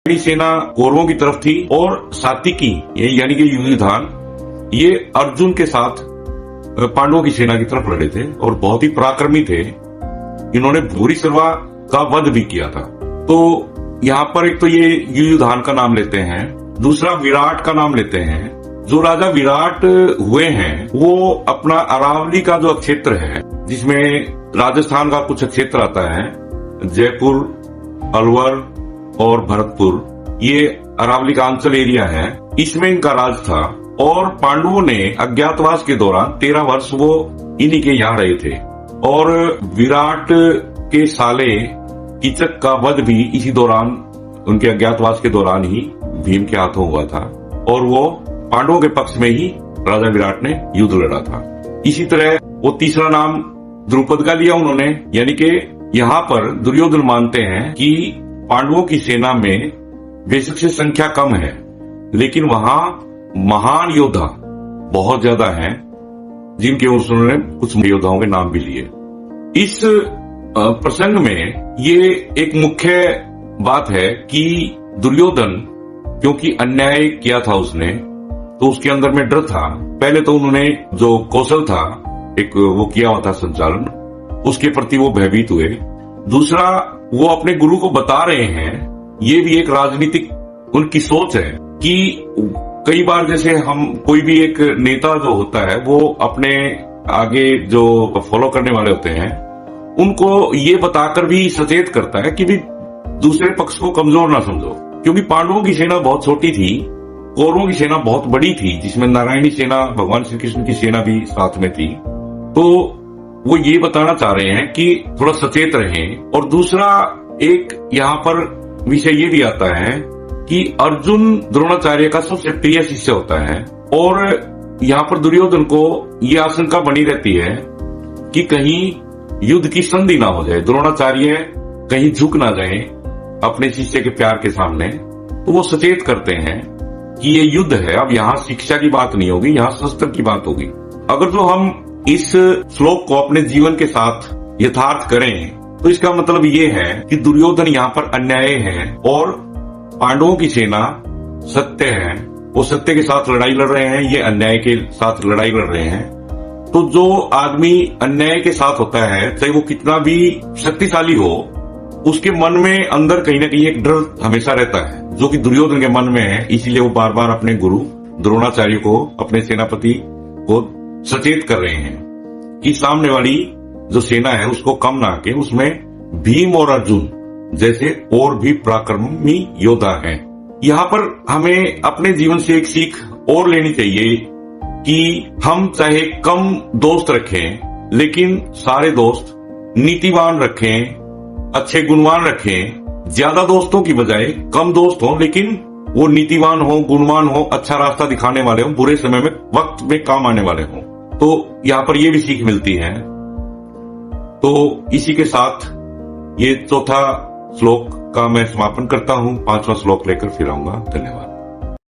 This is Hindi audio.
सेना कौरवों की तरफ थी और सात्विकी यानी कि युधिष्ठिर ये अर्जुन के साथ पांडवों की सेना की तरफ लड़े थे और बहुत ही पराक्रमी थे। इन्होंने भूरिश्रवा का वध भी किया था। तो यहाँ पर एक तो ये युधिष्ठिर का नाम लेते हैं, दूसरा विराट का नाम लेते हैं। जो राजा विराट हुए हैं वो अपना अरावली का जो क्षेत्र है, जिसमें राजस्थान का कुछ क्षेत्र आता है, जयपुर, अलवर और भरतपुर, ये अरावली का अंचल एरिया है, इसमें इनका राज था। और पांडवों ने अज्ञातवास के दौरान 13 वर्ष वो इन्हीं के यहाँ रहे थे। और विराट के साले कीचक का वध भी इसी दौरान, उनके अज्ञातवास के दौरान ही भीम के हाथों हुआ था और वो पांडवों के पक्ष में ही राजा विराट ने युद्ध लड़ा था। इसी तरह वो तीसरा नाम द्रुपद का लिया उन्होंने, यानी कि यहाँ पर दुर्योधन मानते हैं कि पांडवों की सेना में बेशक से संख्या कम है, लेकिन वहां महान योद्धा बहुत ज्यादा हैं, जिनके उन्होंने कुछ योद्धाओं के नाम भी लिए। इस प्रसंग में ये एक मुख्य बात है कि दुर्योधन क्योंकि अन्याय किया था उसने, तो उसके अंदर में डर था। पहले तो उन्होंने जो कौशल था एक वो किया हुआ था संचालन, उसके प्रति वो भयभीत हुए। दूसरा, वो अपने गुरु को बता रहे हैं, ये भी एक राजनीतिक उनकी सोच है कि कई बार जैसे हम कोई भी एक नेता जो होता है वो अपने आगे जो फॉलो करने वाले होते हैं उनको ये बताकर भी सचेत करता है कि भी दूसरे पक्ष को कमजोर ना समझो। क्योंकि पांडवों की सेना बहुत छोटी थी, कौरवों की सेना बहुत बड़ी थी, जिसमें नारायणी सेना, भगवान श्री कृष्ण की सेना भी साथ में थी। तो वो ये बताना चाह रहे हैं कि थोड़ा सचेत रहें। और दूसरा एक यहाँ पर विषय ये भी आता है कि अर्जुन द्रोणाचार्य का सबसे प्रिय शिष्य होता है और यहाँ पर दुर्योधन को ये आशंका बनी रहती है कि कहीं युद्ध की संधि ना हो जाए, द्रोणाचार्य कहीं झुक ना जाए अपने शिष्य के प्यार के सामने। तो वो सचेत करते हैं कि ये युद्ध है, अब यहाँ शिक्षा की बात नहीं होगी, यहाँ शस्त्र की बात होगी। अगर जो हम इस श्लोक को अपने जीवन के साथ यथार्थ करें तो इसका मतलब ये है कि दुर्योधन यहाँ पर अन्याय है और पांडवों की सेना सत्य है, वो सत्य के साथ लड़ाई लड़ रहे हैं, ये अन्याय के साथ लड़ाई लड़ रहे हैं। तो जो आदमी अन्याय के साथ होता है, चाहे वो कितना भी शक्तिशाली हो, उसके मन में अंदर कहीं ना कहीं एक डर हमेशा रहता है, जो कि दुर्योधन के मन में है। इसीलिए वो बार बार अपने गुरु द्रोणाचार्य को, अपने सेनापति को सचेत कर रहे हैं कि सामने वाली जो सेना है उसको कम ना आके उसमें भीम और अर्जुन जैसे और भी पराक्रमी योद्धा हैं। यहाँ पर हमें अपने जीवन से एक सीख और लेनी चाहिए कि हम चाहे कम दोस्त रखें, लेकिन सारे दोस्त नीतिवान रखें, अच्छे गुणवान रखें। ज्यादा दोस्तों की बजाय कम दोस्त हों, लेकिन वो नीतिवान हो, गुणवान हो, अच्छा रास्ता दिखाने वाले हों, बुरे समय में वक्त में काम आने वाले हों। तो यहाँ पर ये भी सीख मिलती है। तो इसी के साथ ये चौथा श्लोक का मैं समापन करता हूँ। 5वां श्लोक लेकर फिर आऊंगा। धन्यवाद।